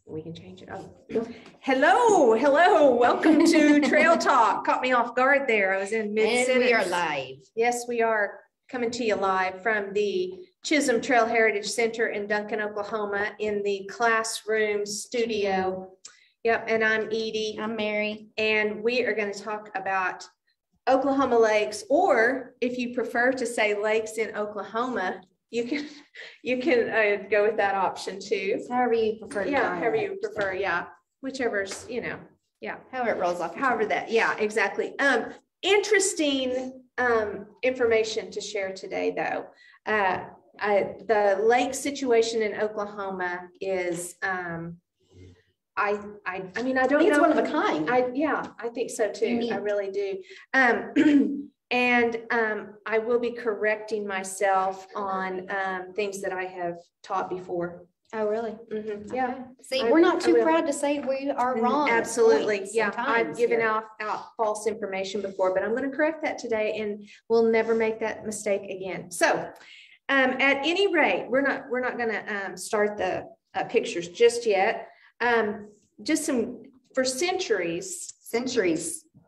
We can change it. Oh, hello. Welcome to Trail Talk. Caught me off guard there. I was in mid-sentence. And we are live. Yes, we are coming to you live from the Chisholm Trail Heritage Center in Duncan, Oklahoma, in the classroom studio. Yep, and I'm Edie. I'm Mary. And we are going to talk about Oklahoma lakes, or if you prefer to say lakes in Oklahoma, you can go with that option too. It's however you prefer. However you prefer. Yeah, whichever's however it rolls off. However that. Yeah, exactly. Interesting information to share today, though. The lake situation in Oklahoma is. I mean, I don't know. It's one of a kind. I think so too. Unique. I really do. And I will be correcting myself on things that I have taught before. Oh, really? Mm-hmm. Yeah. Okay. See, we're not too proud to say we are wrong. Absolutely. Yeah. I've given out false information before, but I'm going to correct that today, and we'll never make that mistake again. So, at any rate, we're not going to start the pictures just yet. Just some for centuries.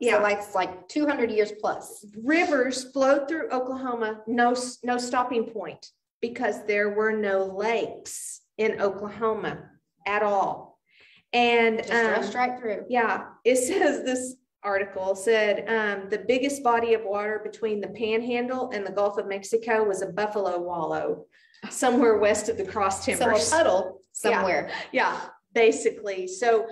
Yeah, so it's like 200 years plus. Rivers flowed through Oklahoma, no stopping point, because there were no lakes in Oklahoma at all. And just rushed right through. Yeah, it says, this article said the biggest body of water between the Panhandle and the Gulf of Mexico was a buffalo wallow somewhere west of the Cross Timbers. So a puddle somewhere. Yeah. Basically. So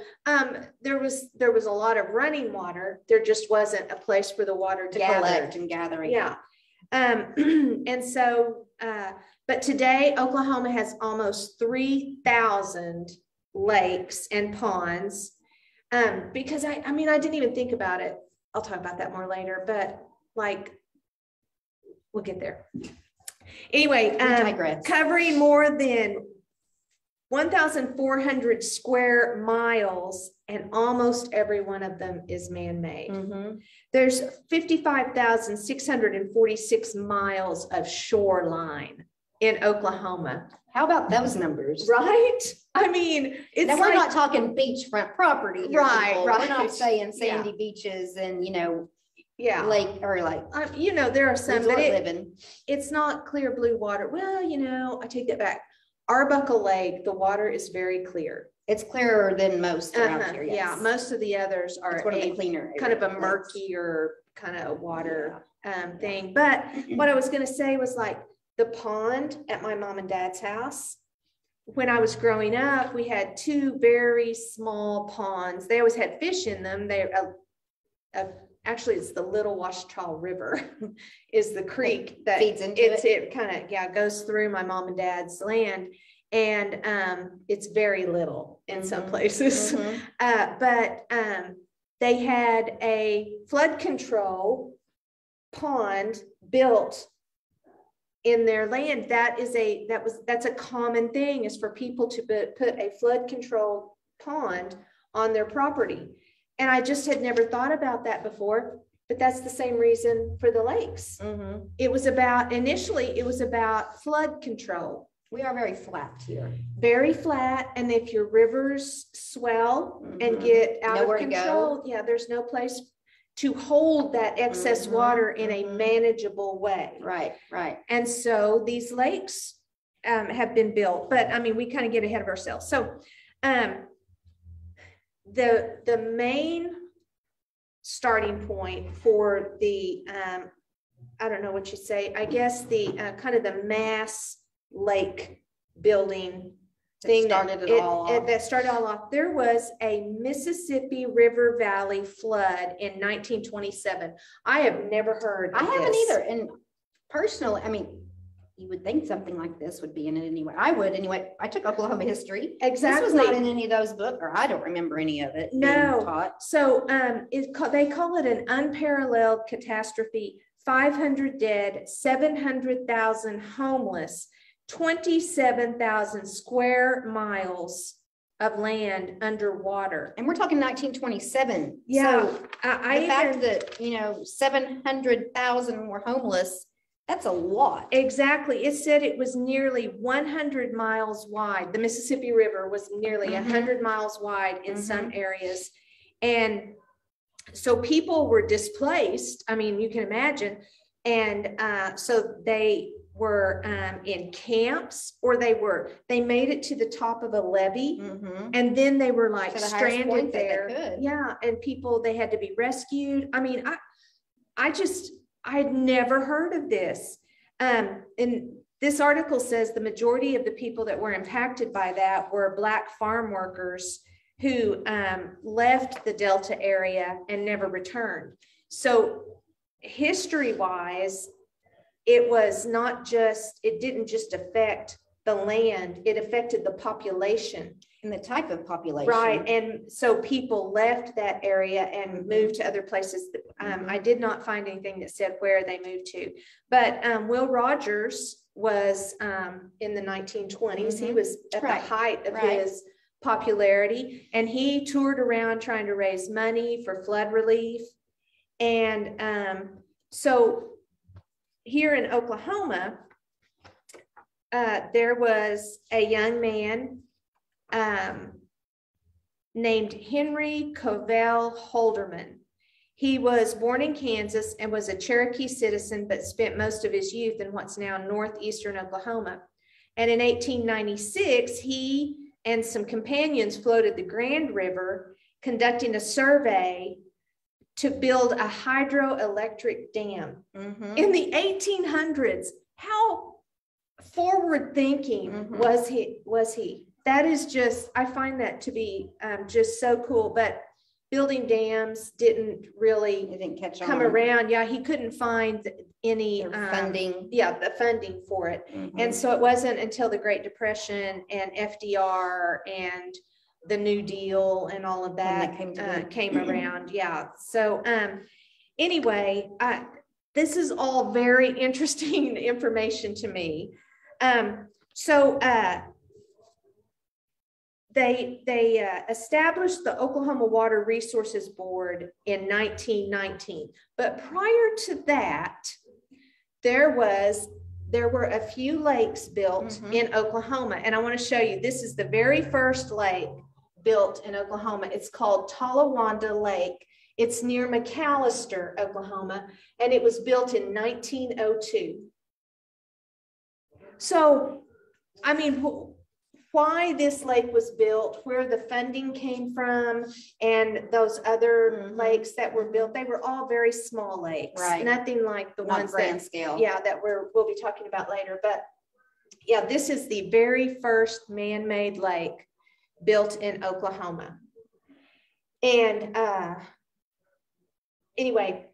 there was a lot of running water. There just wasn't a place for the water to collect and gather. Yeah. And so, but today Oklahoma has almost 3,000 lakes and ponds. Because I didn't even think about it. I'll talk about that more later, but we'll get there. Anyway, covering more than 1,400 square miles, and almost every one of them is man-made. Mm-hmm. There's 55,646 miles of shoreline in Oklahoma. How about those numbers? Right? I mean, it's now we're not talking beachfront property here, right. We're not saying sandy beaches and lake or like there are some, but it's not clear blue water. Well, I take that back. Arbuckle Lake, the water is very clear. It's clearer than most around here. Yes. Yeah, most of the others are cleaner, kind of a murkier kind of water thing. But what I was going to say was like the pond at my mom and dad's house. When I was growing up, we had two very small ponds. They always had fish in them. Actually, it's the Little Ouachita River is the creek that feeds into it. It kind of goes through my mom and dad's land, and it's very little in some places. Mm-hmm. But they had a flood control pond built in their land. That's a common thing, is for people to put a flood control pond on their property. And I just had never thought about that before, but that's the same reason for the lakes. Mm-hmm. Initially it was about flood control. We are very flat here. Very flat. And if your rivers swell and get out of control, there's no place to hold that excess water in a manageable way. Right. And so these lakes have been built, but we kind of get ahead of ourselves. So, the main starting point for the I don't know what you say, I guess the kind of the mass lake building thing that started all off. There was a Mississippi River Valley flood in 1927. I have never heard of haven't either. And personally, you would think something like this would be in it anyway. I would anyway. I took Oklahoma history. Exactly. This was not in any of those books, or I don't remember any of it. No. Taught. So they call it an unparalleled catastrophe. 500 dead, 700,000 homeless, 27,000 square miles of land underwater. And we're talking 1927. Yeah. So the fact that 700,000 were homeless That's a lot. Exactly. It said it was nearly 100 miles wide. The Mississippi River was nearly 100 miles wide in some areas. And so people were displaced. I mean, you can imagine. And so they were in camps, or they made it to the top of a levee, and then they were like stranded there. Yeah. And they had to be rescued. I mean, I'd never heard of this. And this article says the majority of the people that were impacted by that were Black farm workers who left the Delta area and never returned. So history-wise, it didn't just affect the land, it affected the population. And the type of population. Right. And so people left that area and moved to other places. I did not find anything that said where they moved to. But Will Rogers was in the 1920s. He was at the height of his popularity. And he toured around trying to raise money for flood relief. And so here in Oklahoma, there was a young man named Henry Covell Holderman. He was born in Kansas and was a Cherokee citizen, but spent most of his youth in what's now northeastern Oklahoma. And in 1896, he and some companions floated the Grand River, conducting a survey to build a hydroelectric dam. In the 1800s. How forward thinking was he? That is just, I find that to be just so cool. But building dams didn't come around. Yeah, he couldn't find any funding. The funding for it. And so it wasn't until the Great Depression and FDR and the New Deal and all of that came around. Yeah. So anyway, this is all very interesting information to me. They established the Oklahoma Water Resources Board in 1919. But prior to that, there were a few lakes built in Oklahoma. And I want to show you, this is the very first lake built in Oklahoma. It's called Talawanda Lake. It's near McAllister, Oklahoma, and it was built in 1902. So, I mean, why this lake was built, where the funding came from, and those other lakes that were built, they were all very small lakes. Right. Nothing like the ones grand scale. Yeah, that we'll be talking about later. But yeah, this is the very first man-made lake built in Oklahoma. And anyway,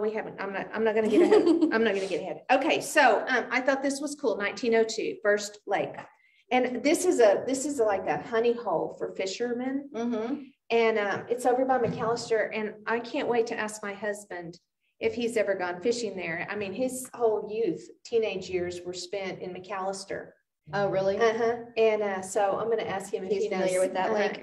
we haven't, I'm not going to get ahead. I'm not going to get ahead. Okay. So I thought this was cool. 1902, first lake. And this is like a honey hole for fishermen. And it's over by McAllister. And I can't wait to ask my husband if he's ever gone fishing there. I mean, his whole teenage years were spent in McAllister. Oh, really? And so I'm going to ask him if he's familiar with that lake.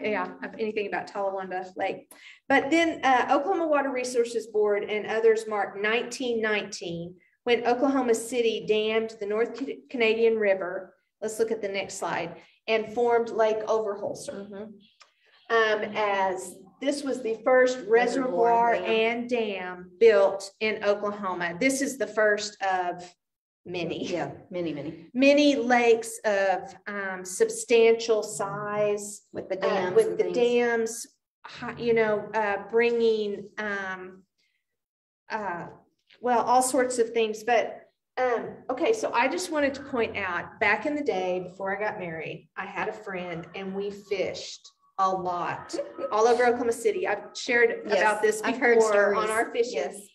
Anything about Talawanda Lake. But then Oklahoma Water Resources Board and others marked 1919 when Oklahoma City dammed the North Canadian River. Let's look at the next slide. And formed Lake Overholser. As this was the first reservoir and dam built in Oklahoma. This is the first of many. Yeah, many. Many lakes of substantial size with the dams. Dams, bringing all sorts of things. But okay, so I just wanted to point out, back in the day before I got married, I had a friend and we fished a lot all over Oklahoma City. I've shared about this before on our fishing. Yes.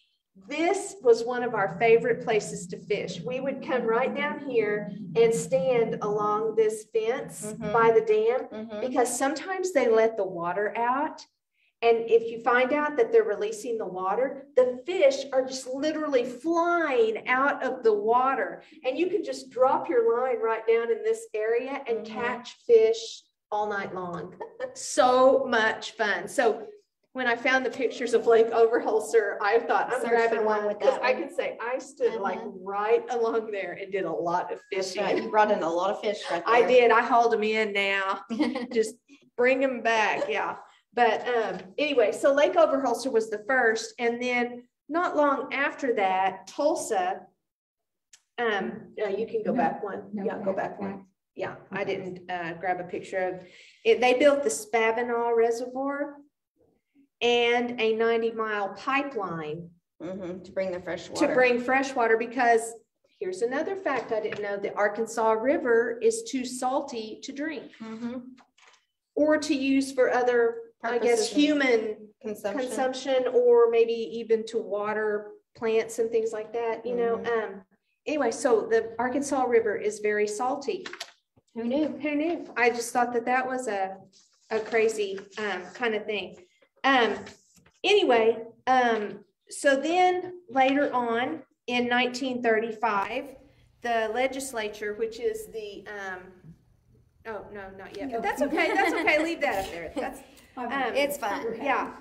This was one of our favorite places to fish. We would come right down here and stand along this fence by the dam, because sometimes they let the water out. And if you find out that they're releasing the water, the fish are just literally flying out of the water. And you can just drop your line right down in this area and catch fish all night long. So much fun. So when I found the pictures of Lake Overholser, I thought I'm Search grabbing for one one with because that I one. could say I stood like right along there and did a lot of That's fishing. right. You brought in a lot of fish right there. I did. I hauled them in now. Just bring them back. Yeah. But anyway, so Lake Overholser was the first. And then not long after that, Tulsa, you can go back one. Yeah, go back one. Yeah, I didn't grab a picture of it. They built the Spavinaw Reservoir and a 90-mile pipeline to bring the fresh water. To bring fresh water, because here's another fact I didn't know: the Arkansas River is too salty to drink or to use for other, I guess, human consumption, or maybe even to water plants and things like that. You know. Anyway, so the Arkansas River is very salty. Who knew? Who knew? I just thought that that was a crazy kind of thing. Anyway, so then later on in 1935, the legislature, which is the, oh, no, not yet, but that's okay. That's okay. Leave that up there. That's, it's fun. Yeah.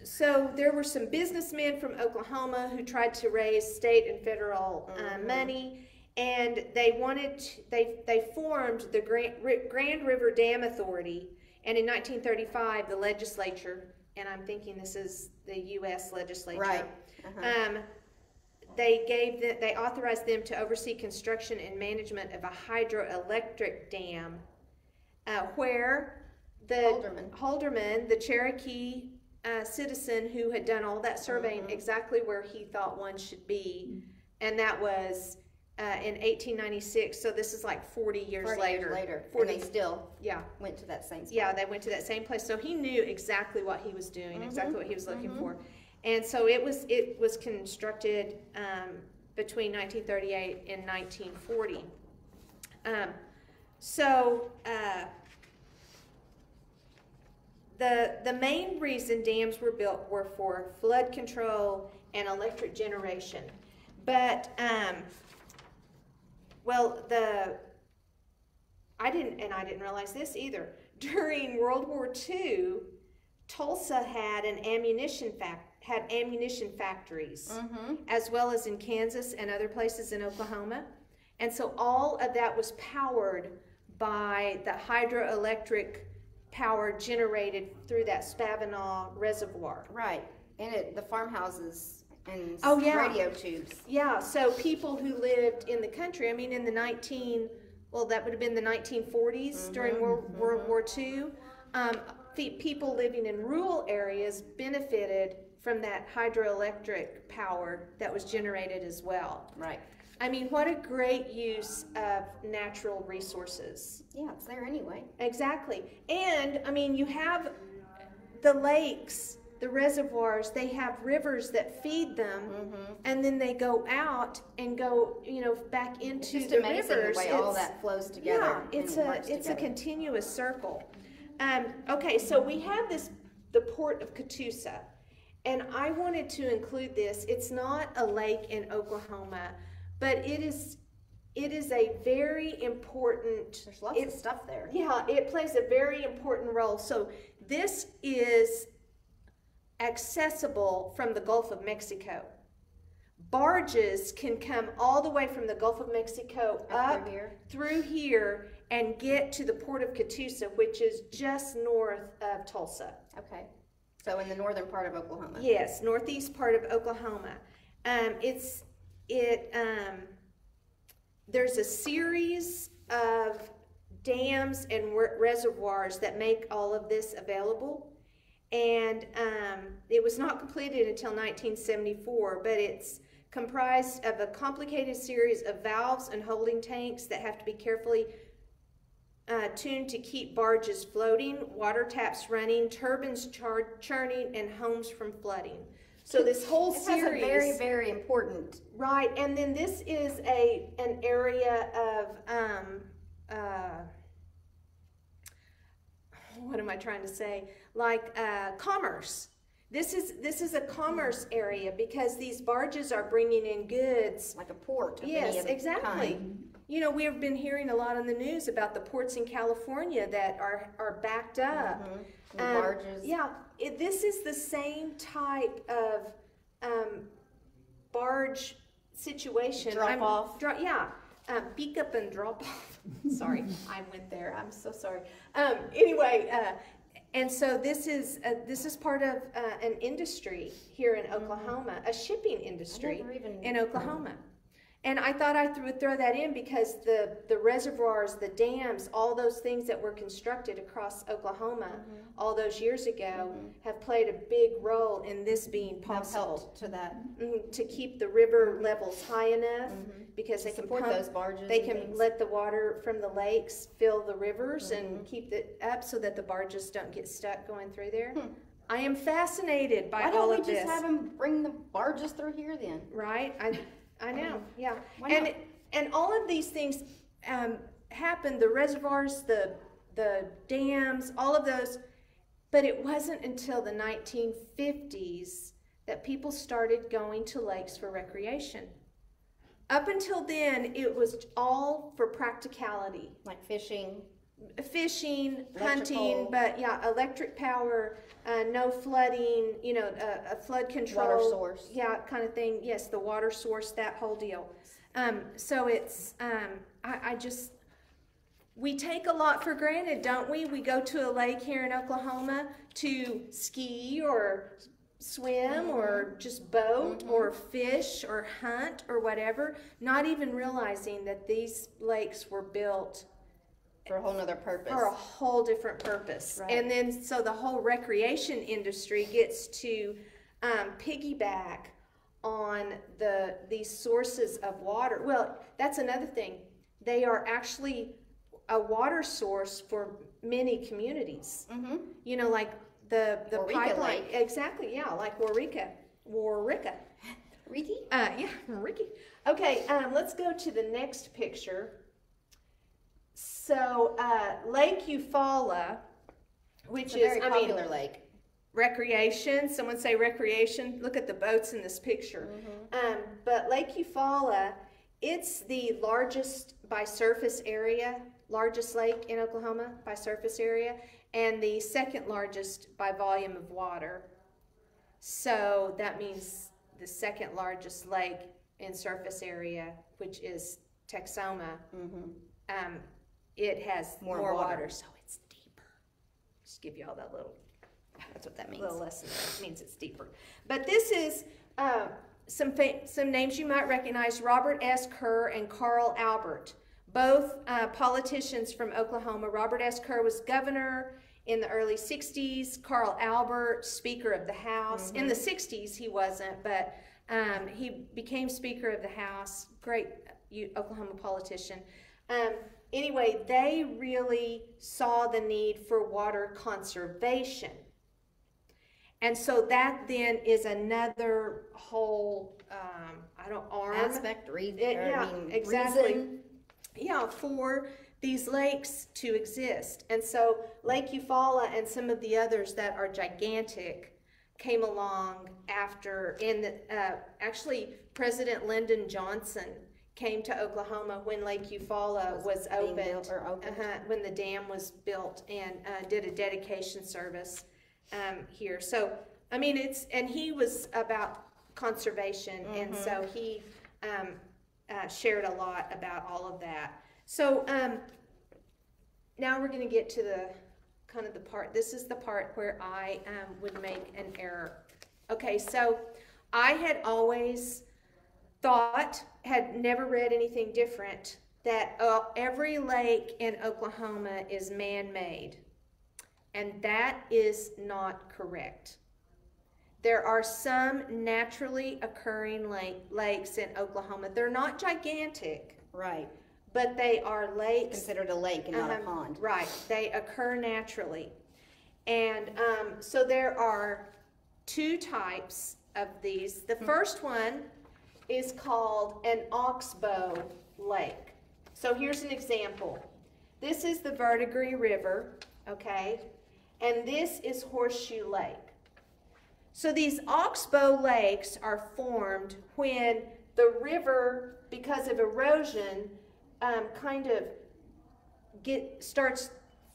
So there were some businessmen from Oklahoma who tried to raise state and federal money, and they wanted to, they formed the Grand River Dam Authority. And in 1935, the legislature, and I'm thinking this is the U.S. legislature, right? They authorized them to oversee construction and management of a hydroelectric dam, where the Holderman, the Cherokee citizen who had done all that surveying, exactly where he thought one should be, and that was in 1896. So this is like 40 years later. 40, and they still yeah went to that same spot. Yeah, they went to that same place. So he knew exactly what he was doing, exactly what he was looking for. And so it was constructed between 1938 and 1940. The main reason dams were built were for flood control and electric generation. But I didn't realize this either. During World War II, Tulsa had ammunition factories, as well as in Kansas and other places in Oklahoma. And so all of that was powered by the hydroelectric power generated through that Spavinaw Reservoir. Right. And the farmhouses and radio tubes. Yeah, so people who lived in the country, I mean in the that would have been the 1940s during World War II, people living in rural areas benefited from that hydroelectric power that was generated as well. Right. I mean, what a great use of natural resources. Yeah, it's there anyway. Exactly. And, I mean, you have the lakes, the reservoirs, they have rivers that feed them, and then they go out and go, back into the rivers. The way all that flows together. Yeah, it's a continuous circle. Okay, so we have the Port of Catoosa, and I wanted to include this. It's not a lake in Oklahoma, but it is a very important. There's lots of stuff there. Yeah, it plays a very important role. So this is accessible from the Gulf of Mexico. Barges can come all the way from the Gulf of Mexico up through here and get to the Port of Catoosa, which is just north of Tulsa. Okay. So in the northern part of Oklahoma. Yes, northeast part of Oklahoma. There's a series of dams and reservoirs that make all of this available. And it was not completed until 1974, but it's comprised of a complicated series of valves and holding tanks that have to be carefully tuned to keep barges floating, water taps running, turbines churning, and homes from flooding. So this whole series has a very, very important. Right, and then this is an area of what am I trying to say? Like commerce. This is a commerce area because these barges are bringing in goods. Like a port. Yes, exactly. you know, we've been hearing a lot on the news about the ports in California that are backed up. The barges. Yeah, this is the same type of barge situation. Drop off. Yeah, pick up and drop off. Sorry, I went there. I'm so sorry. Anyway, and so this is part of an industry here in Oklahoma, a shipping industry in Oklahoma. And I thought I would throw that in because the reservoirs, the dams, all those things that were constructed across Oklahoma all those years ago have played a big role in this being possible. To that. To keep the river levels high enough because they can support pump those barges. They can let the water from the lakes fill the rivers and keep it up so that the barges don't get stuck going through there. I am fascinated by all of this. Why don't we just have them bring the barges through here then? Right? I know, yeah. Why not? And all of these things happened, the reservoirs, the dams, all of those, but it wasn't until the 1950s that people started going to lakes for recreation. Up until then, it was all for practicality. Like fishing, hunting, but yeah, electric power, no flooding, you know, a flood control. Water source. Yeah, kind of thing. Yes, the water source, that whole deal. So it's, we take a lot for granted, don't we? We go to a lake here in Oklahoma to ski or swim or just boat or fish or hunt or whatever, not even realizing that these lakes were built for a whole nother purpose. For a whole different purpose. Right. And then so the whole recreation industry gets to piggyback on these sources of water. Well, that's another thing. They are actually a water source for many communities. You know, like the pipeline. Lake. Exactly, yeah, like Warika. Ricky? Yeah, Ricky. Okay, let's go to the next picture. So, Lake Eufaula, which It's a very popular lake. Recreation. Someone say recreation. Look at the boats in this picture. But Lake Eufaula, it's the largest by surface area, largest lake in Oklahoma by surface area, and the second largest by volume of water. So that means the second largest lake in surface area, which is Texoma, it has more water, so it's deeper. Just give you all that little, That's what that means. little lesson. It means it's deeper. But this is some names you might recognize: Robert S. Kerr and Carl Albert, both politicians from Oklahoma. Robert S. Kerr was governor in the early 60s. Carl Albert, Speaker of the House. In the 60s, he wasn't, but he became Speaker of the House. Great Oklahoma politician. Anyway, they really saw the need for water conservation. And so that then is another whole, aspect, exactly. reason. Yeah, for these lakes to exist. And so Lake Eufaula and some of the others that are gigantic came along after, actually President Lyndon Johnson came to Oklahoma when Lake Eufaula was opened, when the dam was built, and did a dedication service here. So, I mean, and he was about conservation, and so he shared a lot about all of that. So, now we're going to get to the kind of the part, this is the part where I would make an error. Okay, so I had always thought, had never read anything different, that every lake in Oklahoma is man-made. And that is not correct. There are some naturally occurring lakes in Oklahoma. They're not gigantic. Right. But they are lakes. Considered a lake and not a pond. Right. They occur naturally. And so there are two types of these. The first one is called an oxbow lake. So here's an example. This is the Verdigris River, okay? And this is Horseshoe Lake. So these oxbow lakes are formed when the river, because of erosion, kind of starts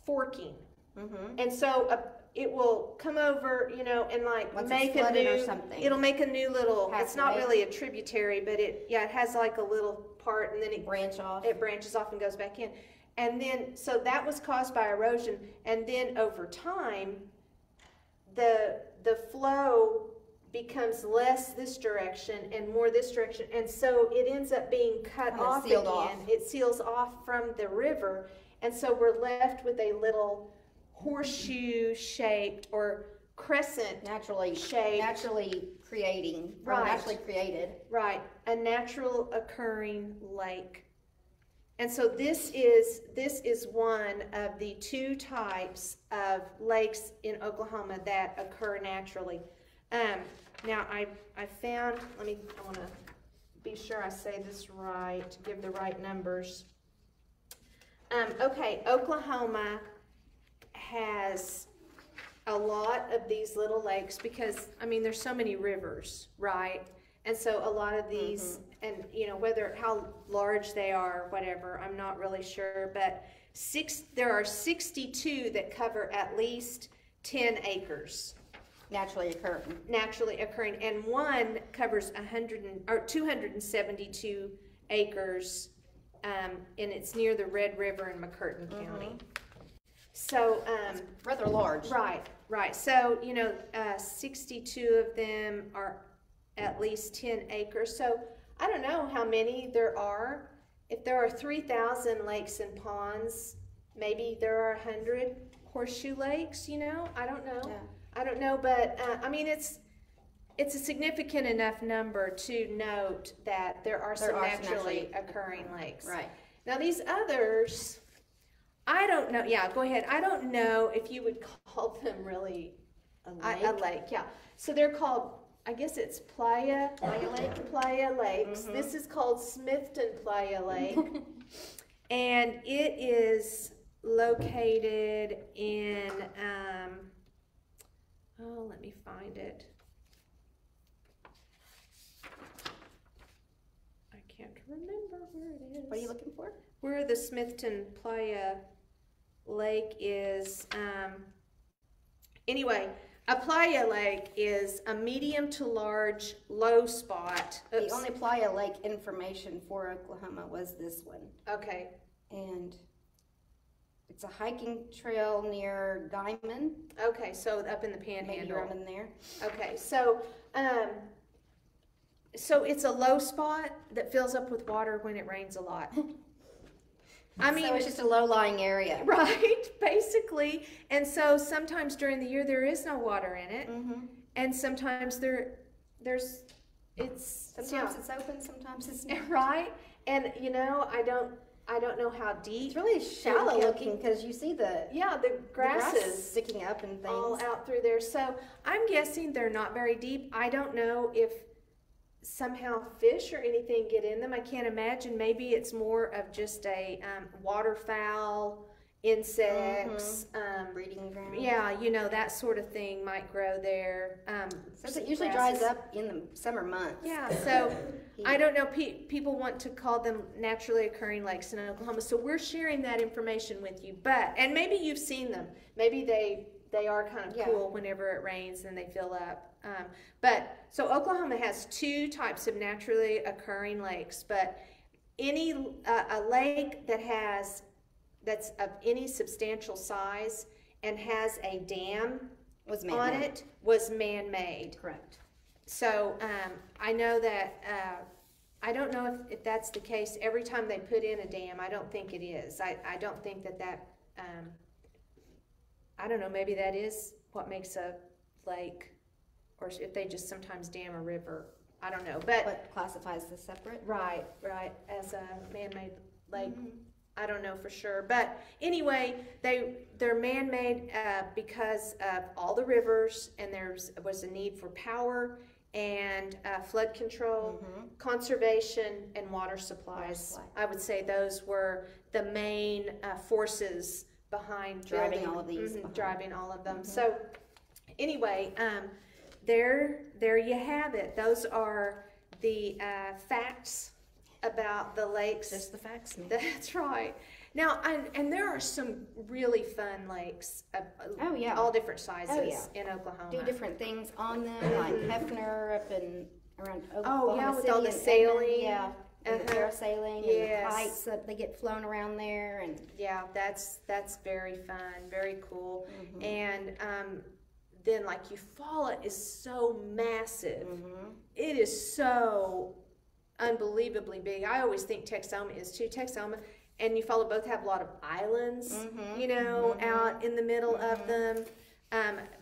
forking. Mm-hmm. And so it will come over, you know, and like Once make it's a flooded or new, something. it'll make a new little, it's not Pathway. really a tributary, but it has like a little part, and then it Branch off. branches off and goes back in. And then, so that was caused by erosion. And then over time, the flow becomes less this direction and more this direction. And so it ends up being cut Kinda off sealed again. off. It seals off from the river. And so we're left with a little horseshoe shaped or crescent Naturally shaped. creating, or Right. naturally created. Right, a natural occurring lake. And so this is one of the two types of lakes in Oklahoma that occur naturally. Now I found, I want to be sure I say this right, to give the right numbers. Okay, Oklahoma has a lot of these little lakes because, I mean, there's so many rivers, right? And so a lot of these, and you know, how large they are, whatever, I'm not really sure, but there are 62 that cover at least 10 acres. Naturally occurring. And one covers 272 acres, and it's near the Red River in McCurtain County. So, Rather large. Right. So, you know, 62 of them are at least 10 acres. So I don't know how many there are. If there are 3,000 lakes and ponds, maybe there are 100 horseshoe lakes, you know? I don't know. Yeah. I don't know, but I mean, it's a significant enough number to note that there are some naturally occurring lakes. Right. Now these others, I don't know. Yeah, go ahead. I don't know if you would call them really a lake. Yeah. So they're called, I guess it's Playa Lakes. This is called Smithton Playa Lake. And it is located in, let me find it. I can't remember where it is. What are you looking for? Where the Smithton Playa Lake is, anyway, a playa lake is a medium to large low spot. The only Playa Lake information for Oklahoma was this one. Okay. And it's a hiking trail near Guyman. Okay, so up in the Panhandle. Maybe around in there. Okay, so so it's a low spot that fills up with water when it rains a lot. I mean, so it's just a low-lying area. Right, basically. And so sometimes during the year there is no water in it. And sometimes there's Sometimes it's open, sometimes it's not. Right. And you know, I don't know how deep. It's really shallow looking because you see the grasses sticking up and things all out through there. So I'm guessing they're not very deep. I don't know if somehow fish or anything get in them. I can't imagine. Maybe it's more of just a waterfowl, insects, breeding ground. Yeah, you know, that sort of thing might grow there. So it usually dries up in the summer months. Yeah, so I don't know. People want to call them naturally occurring lakes in Oklahoma, so we're sharing that information with you. And maybe you've seen them. Maybe they are kind of cool whenever it rains and they fill up. So Oklahoma has two types of naturally occurring lakes, but a lake that's of any substantial size and has a dam on it was man-made. Correct. So I know that I don't know if that's the case every time they put in a dam. I don't think it is. I don't think that I don't know, maybe that is what makes a lake, or if they just sometimes dam a river. I don't know. But what classifies this separate? Right, as a man-made lake. I don't know for sure, but anyway, they're man-made because of all the rivers, and there was a need for power and flood control, conservation, and water supplies. I would say those were the main forces behind driving all of these. Driving all of them. So anyway, there you have it. Those are the facts about the lakes. Just the facts, man. That's right. Now, and there are some really fun lakes, Oh, yeah. all different sizes Oh, yeah. in Oklahoma. Do different things on them, like Hefner up in around Oh, Oklahoma yeah, with City all the and sailing. Edmond, yeah, and the Uh-huh. parasailing and Yes. the kites that they get flown around there, and Yeah, that's very fun, very cool. Mm-hmm. And then like Eufaula is so massive. Mm-hmm. It is so unbelievably big. I always think Texoma is too. Texoma and Eufaula both have a lot of islands, Mm-hmm. you know, out in the middle of them.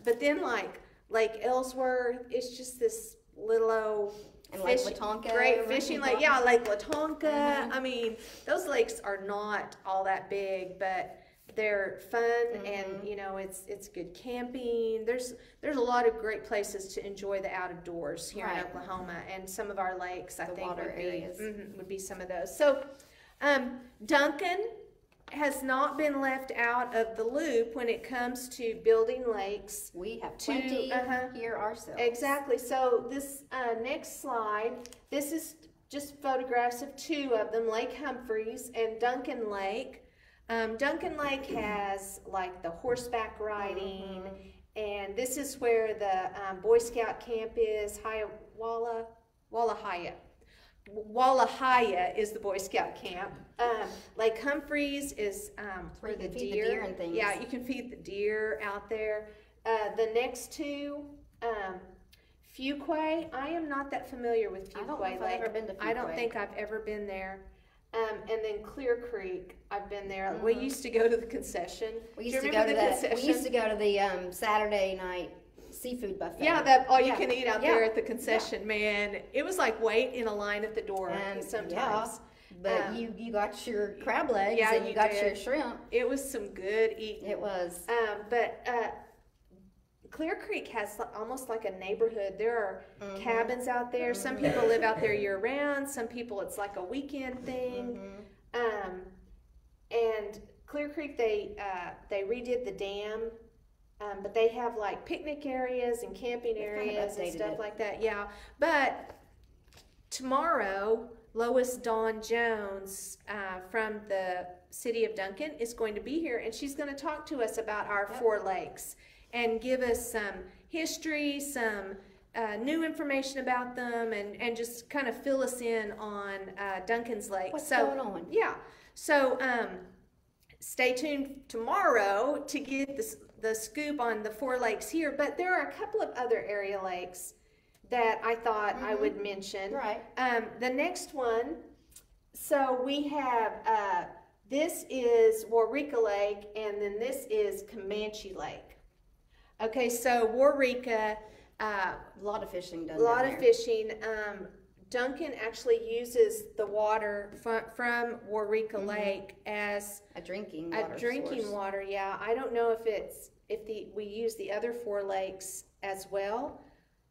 But then like Lake Ellsworth, it's just this little old And Lake Latonka, great right? fishing lake. Yeah, Lake Latonka. Mm-hmm. I mean, those lakes are not all that big, but they're fun, and you know, it's good camping. There's a lot of great places to enjoy the outdoors here in Right. Oklahoma, and some of our lakes I The think water areas. would be some of those. So Duncan has not been left out of the loop when it comes to building lakes. we have To- plenty uh-huh. here ourselves. Exactly. So this next slide, this is just photographs of two of them, Lake Humphreys and Duncan Lake. Duncan Lake has like the horseback riding, and this is where the Boy Scout camp is. Wallahia. Wallahia is the Boy Scout camp. Lake Humphreys is where you the can feed the deer. deer and things. Yeah, you can feed the deer out there. The next two, Fuquay. I am not that familiar with I don't know Fuquay if I've Lake. ever been to I don't Fuquay. think I've ever been there. And then Clear Creek, I've been there. We used to go to the concession. We Do you used to remember go to the that. We concession? used to go to the Saturday night seafood buffet. Yeah, that all you Yeah. can eat out Yeah. there at the concession, man. It was like wait in a line at the door And, sometimes. But Um, you got your crab legs yeah, and you you got did. your shrimp. It was some good eating. It was. But Clear Creek has almost like a neighborhood. There are cabins out there. Some people live out there year round. Some people it's like a weekend thing. And Clear Creek, they redid the dam, but they have like picnic areas and camping They've kind of areas and updated stuff it. like that. Yeah, but tomorrow, Lois Dawn Jones from the city of Duncan is going to be here, and she's going to talk to us about our four lakes and give us some history, some new information about them, and just kind of fill us in on Duncan's Lake. What's so, going on? Yeah. So stay tuned tomorrow to get the scoop on the four lakes here. But there are a couple of other area lakes that I thought I would mention. Right. The next one, so we have, this is Warrika Lake, and then this is Comanche Lake. Okay, so Warrika, A lot of fishing done. a lot down of there. fishing. Duncan actually uses the water from Warrika Lake as A drinking a water drinking source. water. Yeah, I don't know if we use the other four lakes as well.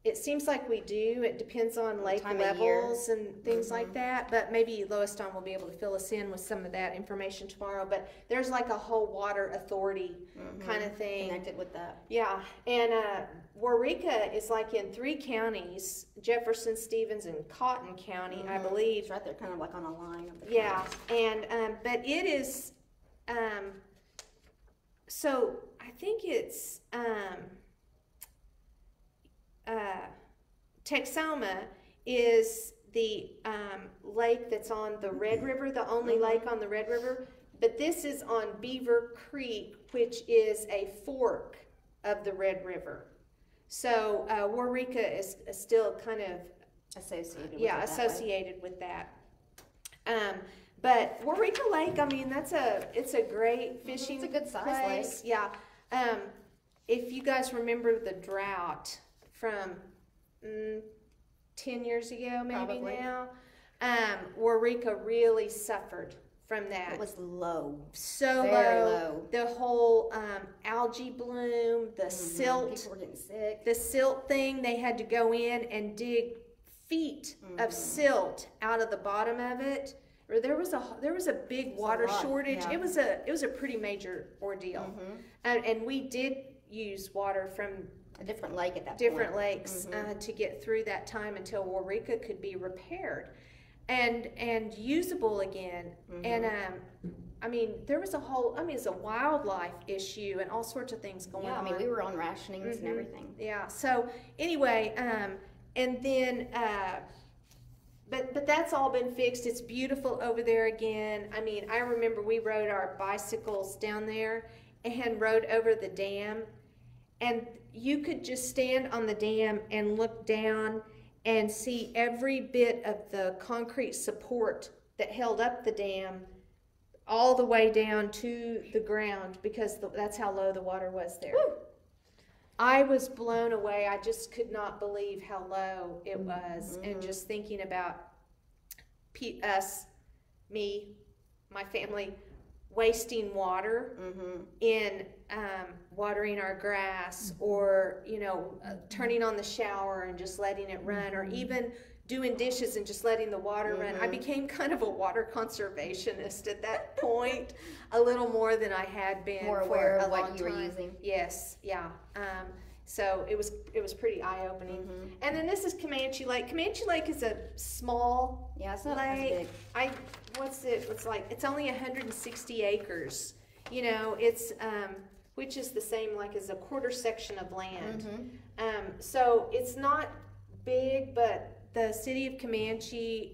It seems like we do. It depends on lake time of year. levels and things like that. But maybe Lois Dawn will be able to fill us in with some of that information tomorrow. But there's like a whole water authority kind of thing. Connected with that. Yeah, and Warrika is like in 3 counties: Jefferson, Stevens, and Cotton County, I believe. It's right there, kind of like on a line. Of the Yeah, counties. and but it is. So I think it's Texoma is the lake that's on the Red River, the only lake on the Red River. But this is on Beaver Creek, which is a fork of the Red River. So Warrika is still kind of Associated. With yeah it that way. associated with that. But Warrika Lake, I mean, it's a great fishing. It's a good size place. Yeah. If you guys remember the drought from 10 years ago, maybe Probably. now, Warrika really suffered from that. It was low. So very low. low. The whole algae bloom, the silt, People were getting sick. the silt thing, they had to go in and dig feet of silt out of the bottom of it. Or there was a big water lot, shortage. yeah. It was a pretty major ordeal. And we did use water from A different lake at that different point. lakes to get through that time until Warrika could be repaired. and usable again. And I mean, there was it's a wildlife issue and all sorts of things going on. Yeah, I mean, we were on rationings and everything. Yeah. So anyway, and then, but that's all been fixed. It's beautiful over there again. I mean, I remember we rode our bicycles down there and rode over the dam, and you could just stand on the dam and look down and see every bit of the concrete support that held up the dam all the way down to the ground, because that's how low the water was there. Woo! I was blown away. I just could not believe how low it was. And just thinking about us, me, my family, wasting water in watering our grass, or, you know, turning on the shower and just letting it run, or even doing dishes and just letting the water run. I became kind of a water conservationist at that point, a little more than I had been. More aware of what you were using. Yes, yeah. So it was pretty eye-opening. And then this is Comanche Lake. Comanche Lake is a small it's not lake. as big. It's only 160 acres. You know, it's which is the same like as a quarter section of land. So it's not big, but the city of Comanche,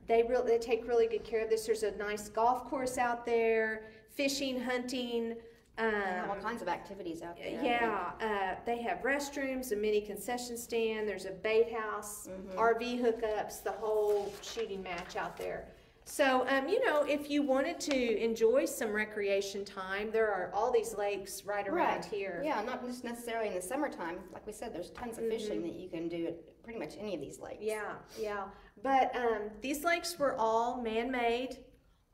they take really good care of this. There's a nice golf course out there, fishing, hunting. All kinds of activities out there. Yeah, they have restrooms, a mini concession stand. There's a bait house, RV hookups, the whole shooting match out there. So, you know, if you wanted to enjoy some recreation time, there are all these lakes right around here. Yeah, not just necessarily in the summertime. Like we said, there's tons of fishing that you can do at pretty much any of these lakes. Yeah, yeah. But these lakes were all man-made,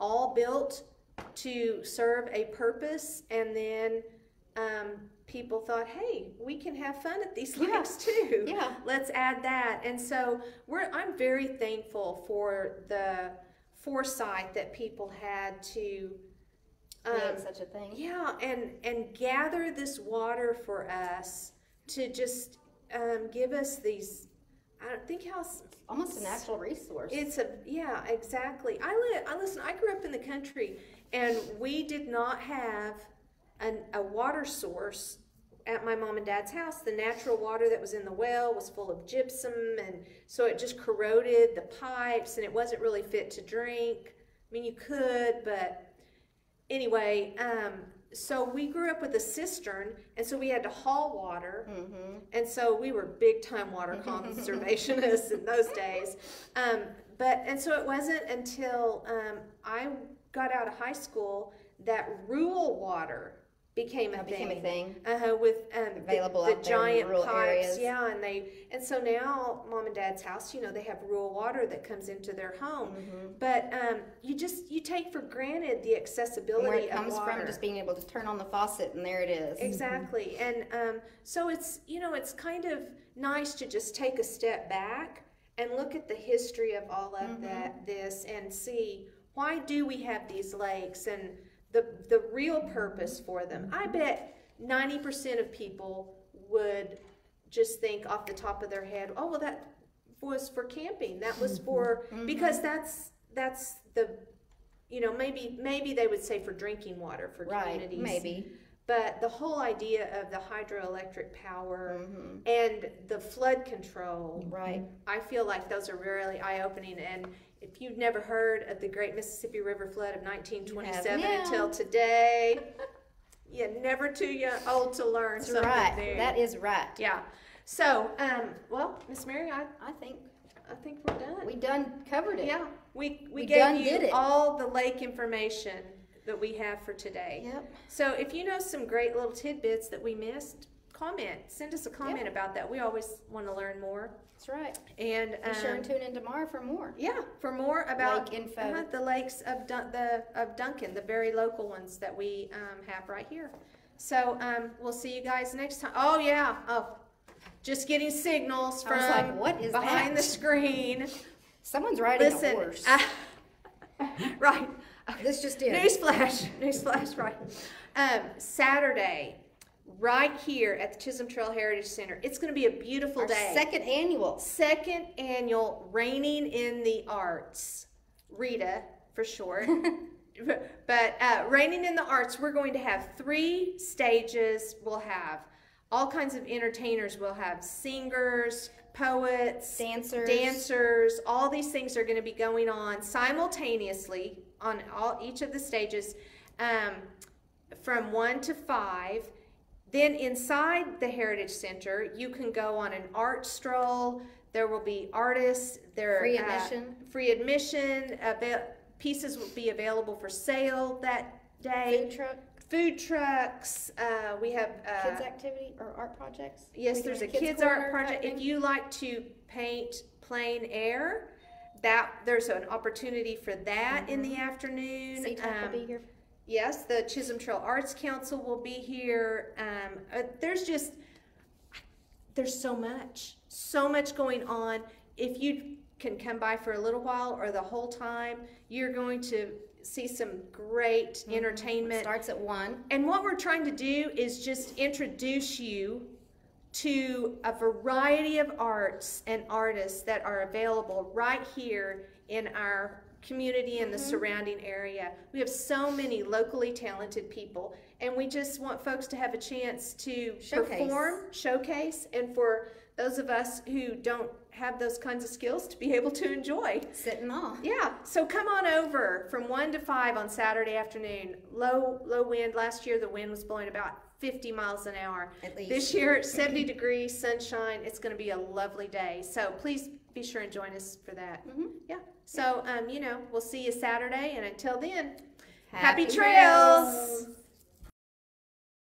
all built to serve a purpose, and then people thought, hey, we can have fun at these lakes too. Yeah. Let's add that. And so I'm very thankful for the foresight that people had to create such a thing. Yeah, and gather this water for us to just give us these. I don't think how almost a natural resource. Yeah, exactly. I grew up in the country, and we did not have a water source at my mom and dad's house. The natural water that was in the well was full of gypsum, and so it just corroded the pipes, and it wasn't really fit to drink. I mean, you could, but anyway, so we grew up with a cistern, and so we had to haul water, and so we were big-time water conservationists in those days. And so it wasn't until I got out of high school that rural water became a thing. With available the out there giant in rural pipes, areas. yeah, and so now mom and dad's house, you know, they have rural water that comes into their home, but you take for granted the accessibility where it of comes water. from just being able to turn on the faucet and there it is. Exactly, and so it's, you know, it's kind of nice to just take a step back and look at the history of all of this and see, why do we have these lakes, and the real purpose for them. I bet 90% of people would just think off the top of their head, oh, well, that was for camping. That was for, because that's the, you know, maybe they would say for drinking water for communities. Right, maybe. But the whole idea of the hydroelectric power and the flood control, I feel like those are really eye-opening. And if you've never heard of the Great Mississippi River Flood of 1927 until today, you're never too old to learn something new. That is right. Yeah. So, well, Miss Mary, I think we're done. We done covered it. Yeah. We gave you all the lake information that we have for today. Yep. So if you know some great little tidbits that we missed, send us a comment about that. We always want to learn more. That's right. And be sure and tune in tomorrow for more. Yeah, for more about lake info. The lakes of Duncan, the very local ones that we have right here. So we'll see you guys next time. Oh yeah. Oh, just getting signals from what is behind the screen. Someone's riding a horse. Right. This just did. Newsflash, right. Saturday, right here at the Chisholm Trail Heritage Center. It's going to be a beautiful Our day. Second annual Raining in the Arts. Rita, for short. But Raining in the Arts, we're going to have 3 stages. We'll have all kinds of entertainers. We'll have singers, poets, dancers. All these things are going to be going on simultaneously on each of the stages from 1 to 5. Then inside the Heritage Center, you can go on an art stroll. There will be artists. Free admission. Pieces will be available for sale that day. Food trucks. We have kids activity or art projects. Yes, there's a kids art project. If you like to paint plein air, there's an opportunity for that in the afternoon. CTAC will be here. Yes, the Chisholm Trail Arts Council will be here. There's so much going on. If you can come by for a little while or the whole time, you're going to see some great entertainment. It starts at 1. And what we're trying to do is just introduce you to a variety of arts and artists that are available right here in our community and the surrounding area. We have so many locally talented people, and we just want folks to have a chance to showcase, and for those of us who don't have those kinds of skills to be able to enjoy. Sit in awe. Yeah, so come on over from 1 to 5 on Saturday afternoon. Low wind. Last year the wind was blowing about 50 miles an hour. At least. This year, 70 degrees, sunshine. It's going to be a lovely day. So please be sure and join us for that. Yeah. So, we'll see you Saturday. And until then, happy trails.